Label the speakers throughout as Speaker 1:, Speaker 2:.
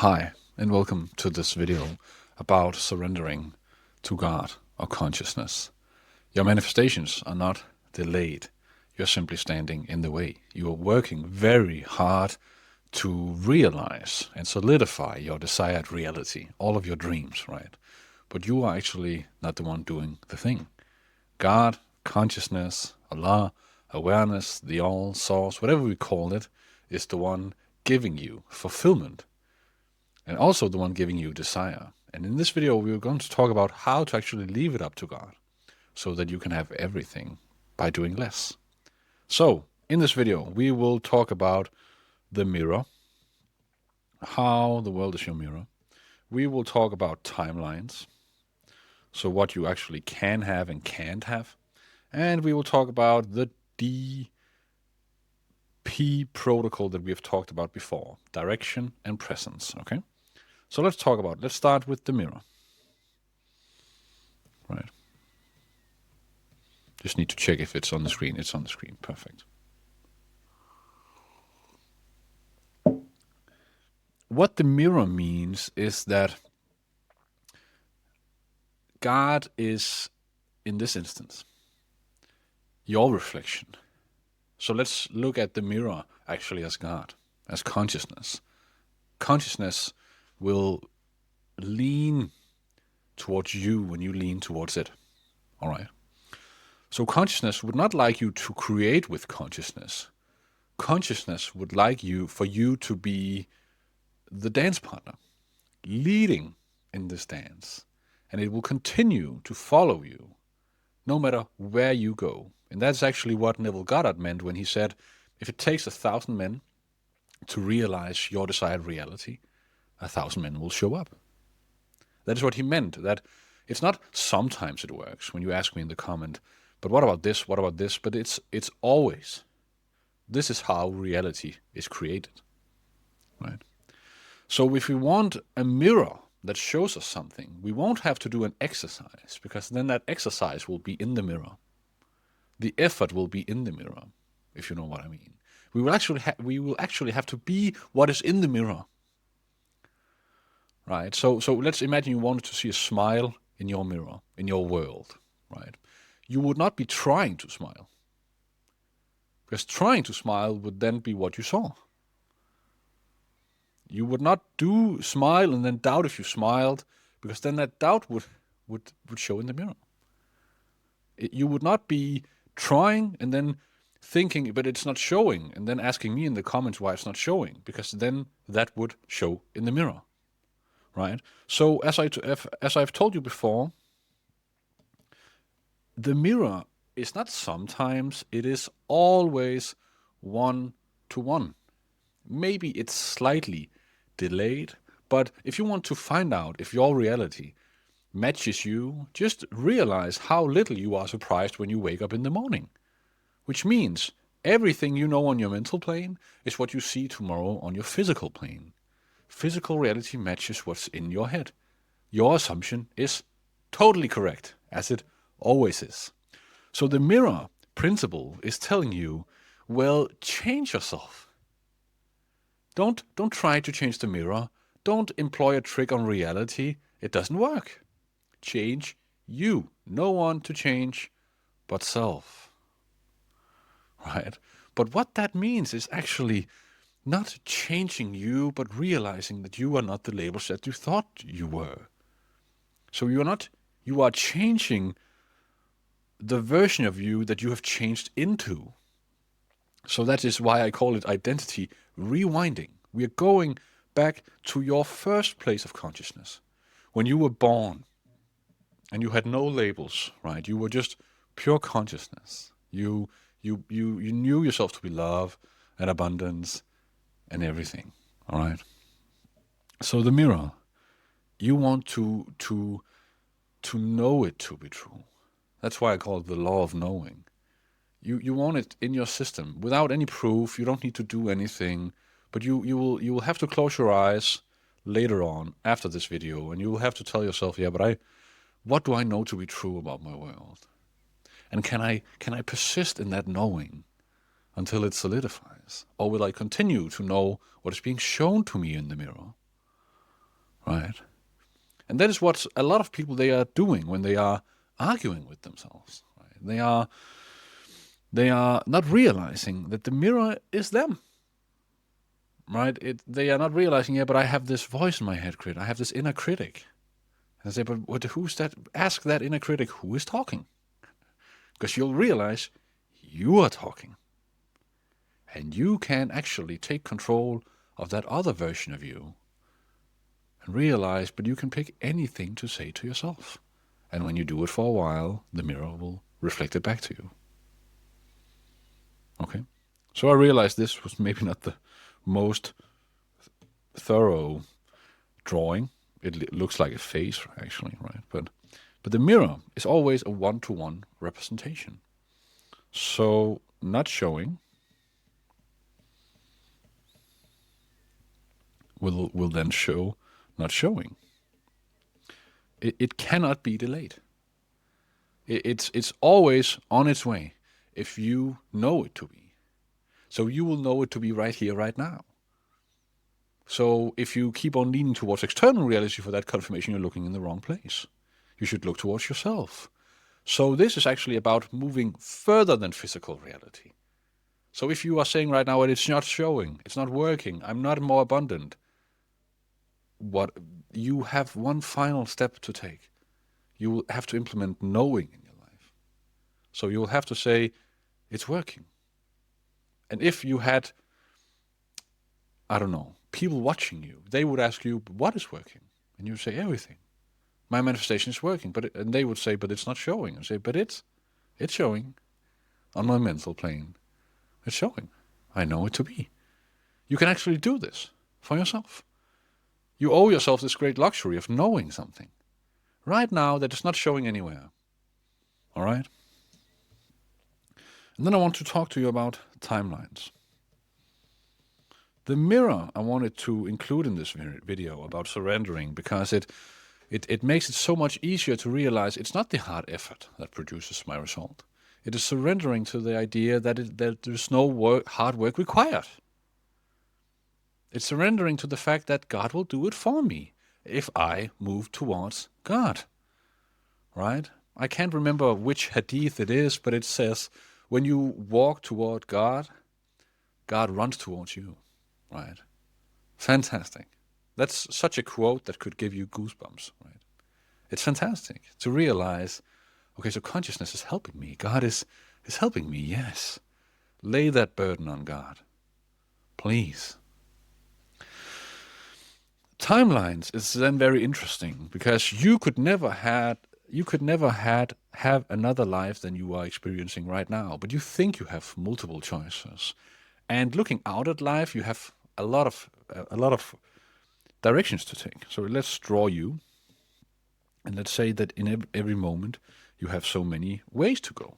Speaker 1: Hi, and welcome to this video about surrendering to God or consciousness. Your manifestations are not delayed. You're simply standing in the way. You are working very hard to realize and solidify your desired reality, all of your dreams, right? But you are actually not the one doing the thing. God, consciousness, Allah, awareness, the all, source, whatever we call it, is the one giving you fulfillment and also the one giving you desire. And in this video, we're going to talk about how to actually leave it up to God so that you can have everything by doing less. So, in this video, we will talk about the mirror, how the world is your mirror. We will talk about timelines, so what you actually can have and can't have. And we will talk about the DP protocol that we have talked about before, direction and presence, okay? So let's start with the mirror. Right. Just need to check if it's on the screen. It's on the screen. Perfect. What the mirror means is that God is, in this instance, your reflection. So let's look at the mirror actually as God, as consciousness. Consciousness will lean towards you when you lean towards it. All right. So consciousness would not like you to create with consciousness. Consciousness would like for you to be the dance partner, leading in this dance. And it will continue to follow you no matter where you go. And that's actually what Neville Goddard meant when he said, if it takes 1,000 men to realize your desired reality, 1,000 men will show up. That is what he meant, that it's not sometimes it works when you ask me in the comment, but what about this, what about this? But it's always. This is how reality is created, right? So if we want a mirror that shows us something, we won't have to do an exercise, because then that exercise will be in the mirror. The effort will be in the mirror, if you know what I mean. We will actually have to be what is in the mirror, right? So let's imagine you wanted to see a smile in your mirror, in your world, right? You would not be trying to smile, because trying to smile would then be what you saw. You would not smile and then doubt if you smiled, because then that doubt would show in the mirror. You would not be trying and then thinking, but it's not showing, and then asking me in the comments why it's not showing, because then that would show in the mirror, right? So as I've told you before, the mirror is not sometimes, it is always one-to-one. Maybe it's slightly delayed, but if you want to find out if your reality matches you, just realize how little you are surprised when you wake up in the morning. Which means everything you know on your mental plane is what you see tomorrow on your physical plane. Physical reality matches what's in your head. Your assumption is totally correct, as it always is. So the mirror principle is telling you, well, change yourself. Don't try to change the mirror. Don't employ a trick on reality. It doesn't work. Change you. No one to change but self. Right? But what that means is actually not changing you, but realizing that you are not the labels that you thought you were. So you are changing the version of you that you have changed into. So that is why I call it identity rewinding. We are going back to your first place of consciousness. When you were born and you had no labels, right? You were just pure consciousness. You knew yourself to be love and abundance and everything, all right? So the mirror, you want to know it to be true. That's why I call it the law of knowing. You want it in your system without any proof. You don't need to do anything, but you will have to close your eyes later on after this video, and you will have to tell yourself, yeah, but what do I know to be true about my world? And can I persist in that knowing until it solidifies, or will I continue to know what is being shown to me in the mirror? right? And that is what a lot of people they are doing when they are arguing with themselves. Right? They are not realizing that the mirror is them. Right? They are not realizing, yeah, but I have this voice in my head, I have this inner critic. And I say, but who's that? Ask that inner critic who is talking. Because you'll realize you are talking. And you can actually take control of that other version of you and realize, but you can pick anything to say to yourself. And when you do it for a while, the mirror will reflect it back to you. Okay? So I realized this was maybe not the most thorough drawing. It looks like a face, actually, right? But the mirror is always a one-to-one representation. So not showing will then show not showing. It cannot be delayed. It's always on its way if you know it to be. So you will know it to be right here, right now. So if you keep on leaning towards external reality for that confirmation, you're looking in the wrong place. You should look towards yourself. So this is actually about moving further than physical reality. So if you are saying right now, it's not showing, it's not working, I'm not more abundant, what you have one final step to take. You will have to implement knowing in your life. So you will have to say, it's working. And if you had, I don't know, people watching you, they would ask you, what is working? And you would say, everything. My manifestation is working. And they would say, but it's not showing. And say, but it's showing on my mental plane. It's showing. I know it to be. You can actually do this for yourself. You owe yourself this great luxury of knowing something right now that is not showing anywhere. All right? And then I want to talk to you about timelines. The mirror I wanted to include in this video about surrendering because it makes it so much easier to realize it's not the hard effort that produces my result. It is surrendering to the idea that there's no hard work required. It's surrendering to the fact that God will do it for me if I move towards God. Right? I can't remember which hadith it is, but it says, when you walk toward God, God runs towards you. Right? Fantastic. That's such a quote that could give you goosebumps. Right? It's fantastic to realize, okay, so consciousness is helping me. God is helping me, yes. Lay that burden on God. Please. Timelines is then very interesting because you could never have another life than you are experiencing right now, but you think you have multiple choices. And looking out at life, you have a lot of directions to take. So let's draw you, and let's say that in every moment you have so many ways to go.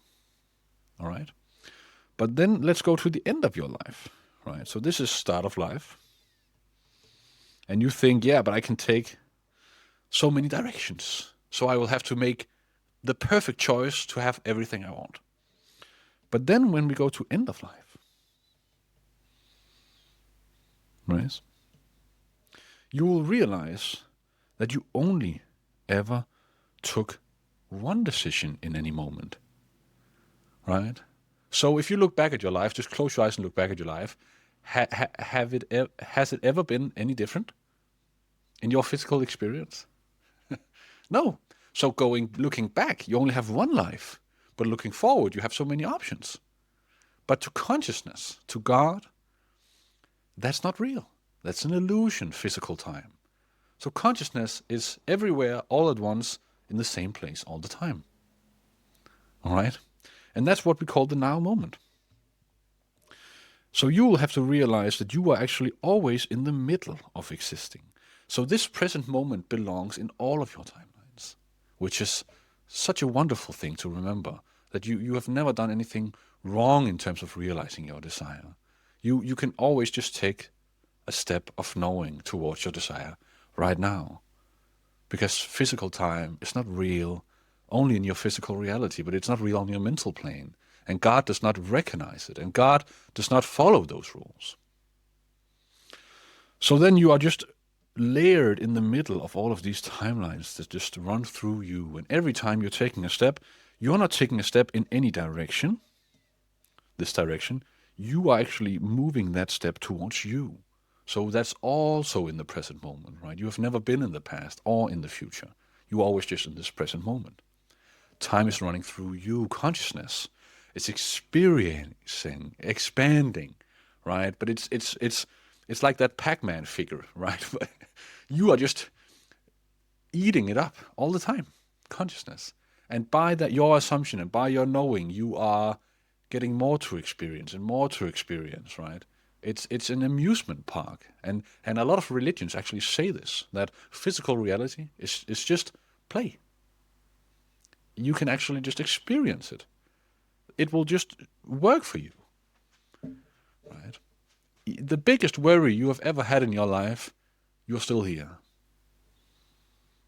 Speaker 1: All right? But then let's go to the end of your life, right? So this is start of life. And you think, yeah, but I can take so many directions. So I will have to make the perfect choice to have everything I want. But then when we go to end of life, right, you will realize that you only ever took one decision in any moment, right? So if you look back at your life, just close your eyes and look back at your life, has it ever been any different in your physical experience? No. So looking back, you only have one life, but looking forward, you have so many options. But to consciousness, to God, that's not real. That's an illusion, physical time. So consciousness is everywhere, all at once, in the same place all the time. All right? And that's what we call the now moment. So you will have to realize that you are actually always in the middle of existing. So this present moment belongs in all of your timelines, which is such a wonderful thing to remember, that you have never done anything wrong in terms of realizing your desire. You can always just take a step of knowing towards your desire right now. Because physical time is not real only in your physical reality, but it's not real on your mental plane. And God does not recognize it, and God does not follow those rules. So then you are just layered in the middle of all of these timelines that just run through you. And every time you're taking a step, you're not taking a step in any direction, this direction. You are actually moving that step towards you. So that's also in the present moment, right? You have never been in the past or in the future. You are always just in this present moment. Time is running through you. Consciousness, it's experiencing, expanding, right? But it's like that Pac-Man figure, right? You are just eating it up all the time, consciousness. And by that, your assumption and by your knowing, you are getting more to experience and more to experience, right? It's an amusement park, and a lot of religions actually say this, that physical reality is just play. You can actually just experience it. It will just work for you, right? The biggest worry you have ever had in your life, you're still here,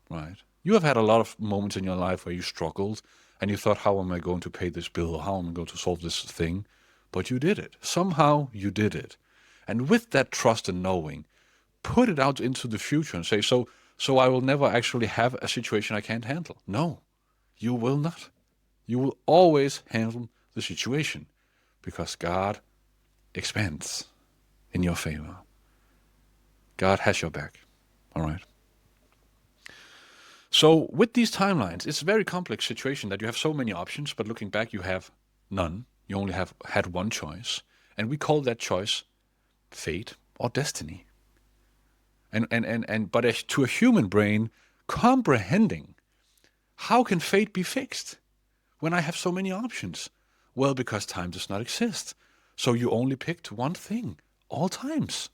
Speaker 1: right? You have had a lot of moments in your life where you struggled and you thought, how am I going to pay this bill? Or how am I going to solve this thing? But you did it. Somehow you did it. And with that trust and knowing, put it out into the future and say, so I will never actually have a situation I can't handle. No, you will not. You will always handle the situation because God expands in your favor. God has your back. All right. So with these timelines, it's a very complex situation that you have so many options, but looking back, you have none. You only have had one choice. And we call that choice fate or destiny. But to a human brain, comprehending how can fate be fixed when I have so many options? Well, because time does not exist. So you only picked one thing, all times.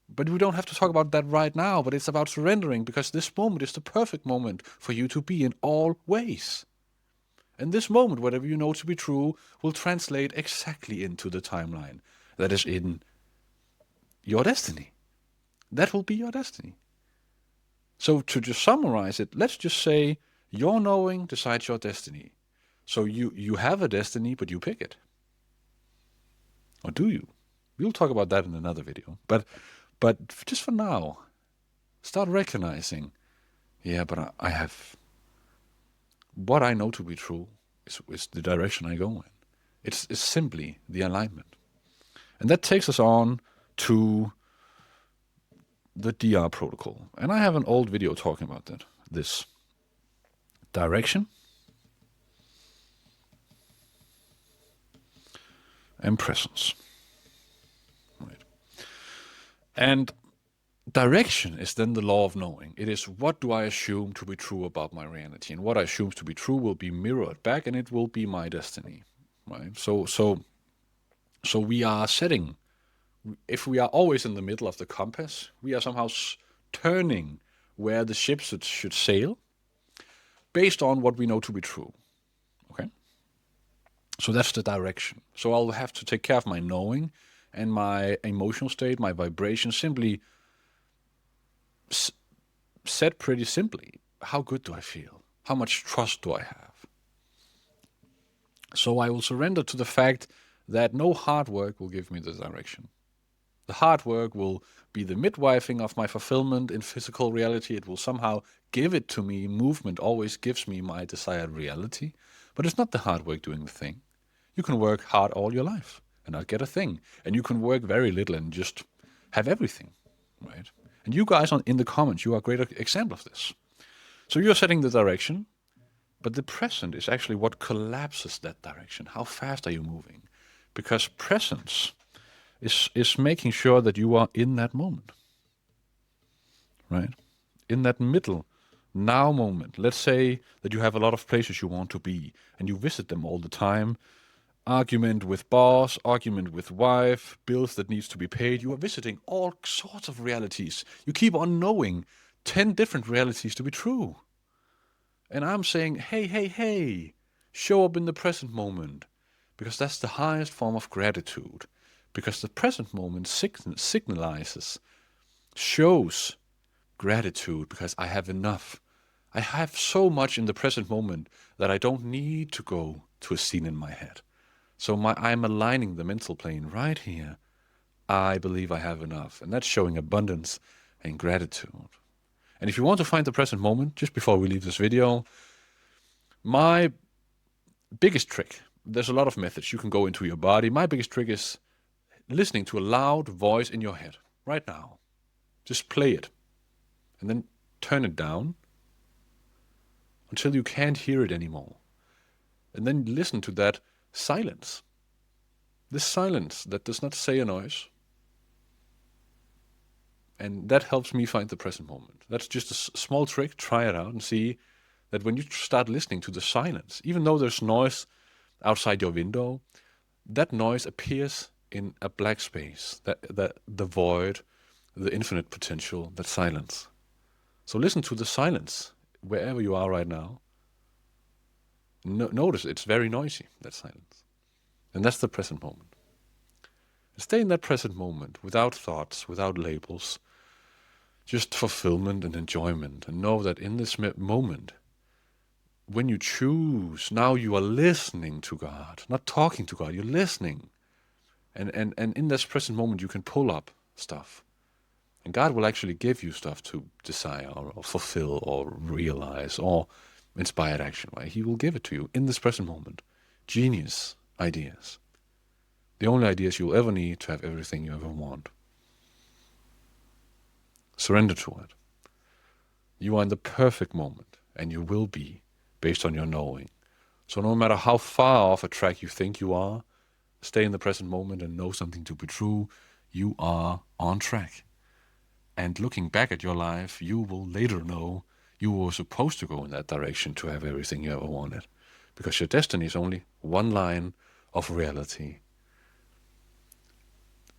Speaker 1: But we don't have to talk about that right now, but it's about surrendering because this moment is the perfect moment for you to be in all ways. And this moment, whatever you know to be true, will translate exactly into the timeline that is in your destiny. That will be your destiny. So to just summarize it, let's just say your knowing decides your destiny. So you have a destiny, but you pick it. Or do you? We'll talk about that in another video. But just for now, start recognizing, yeah, but I have what I know to be true is the direction I go in. It's simply the alignment. And that takes us on to the DR protocol. And I have an old video talking about that. This direction and presence. Right. And direction is then the law of knowing. It is what do I assume to be true about my reality, and what I assume to be true will be mirrored back, and it will be my destiny. Right. So we are setting. If we are always in the middle of the compass, we are somehow turning where the ship should sail, based on what we know to be true. Okay. So that's the direction. So I'll have to take care of my knowing and my emotional state, my vibration, simply said pretty simply, how good do I feel? How much trust do I have? So I will surrender to the fact that no hard work will give me the direction. The hard work will be the midwifing of my fulfillment in physical reality. It will somehow give it to me. Movement always gives me my desired reality. But it's not the hard work doing the thing. You can work hard all your life and not get a thing. And you can work very little and just have everything, right? And you guys in the comments, you are a great example of this. So you're setting the direction, but the present is actually what collapses that direction. How fast are you moving? Because presence is making sure that you are in that moment, right? In that middle now moment. Let's say that you have a lot of places you want to be and you visit them all the time. Argument with boss, argument with wife, bills that needs to be paid. You are visiting all sorts of realities. You keep on knowing 10 different realities to be true. And I'm saying, hey, show up in the present moment, because that's the highest form of gratitude. Because the present moment signalizes, shows gratitude, because I have enough. I have so much in the present moment that I don't need to go to a scene in my head. So I'm aligning the mental plane right here. I believe I have enough. And that's showing abundance and gratitude. And if you want to find the present moment, just before we leave this video, my biggest trick, there's a lot of methods you can go into your body. My biggest trick is listening to a loud voice in your head right now. Just play it and then turn it down until you can't hear it anymore. And then listen to that silence. This silence that does not say a noise. And that helps me find the present moment. That's just a small trick. Try it out and see that when you start listening to the silence, even though there's noise outside your window, that noise appears in a black space, the void, the infinite potential, that silence. So listen to the silence wherever you are right now. Notice it's very noisy, that silence. And that's the present moment. Stay in that present moment without thoughts, without labels, just fulfillment and enjoyment. And know that in this moment, when you choose, now you are listening to God, not talking to God, you're listening. And in this present moment, you can pull up stuff. And God will actually give you stuff to desire or fulfill or realize or inspired action, right? He will give it to you in this present moment. Genius ideas. The only ideas you'll ever need to have everything you ever want. Surrender to it. You are in the perfect moment, and you will be, based on your knowing. So no matter how far off a track you think you are, stay in the present moment and know something to be true. You are on track. And looking back at your life, you will later know you were supposed to go in that direction to have everything you ever wanted. Because your destiny is only one line of reality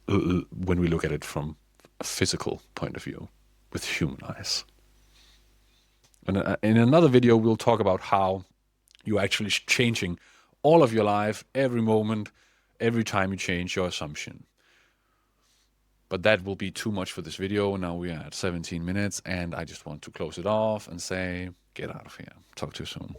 Speaker 1: when we look at it from a physical point of view, with human eyes. And in another video, we'll talk about how you're actually changing all of your life, every moment, every time you change your assumption. But that will be too much for this video. Now we are at 17 minutes, and I just want to close it off and say, get out of here. Talk to you soon.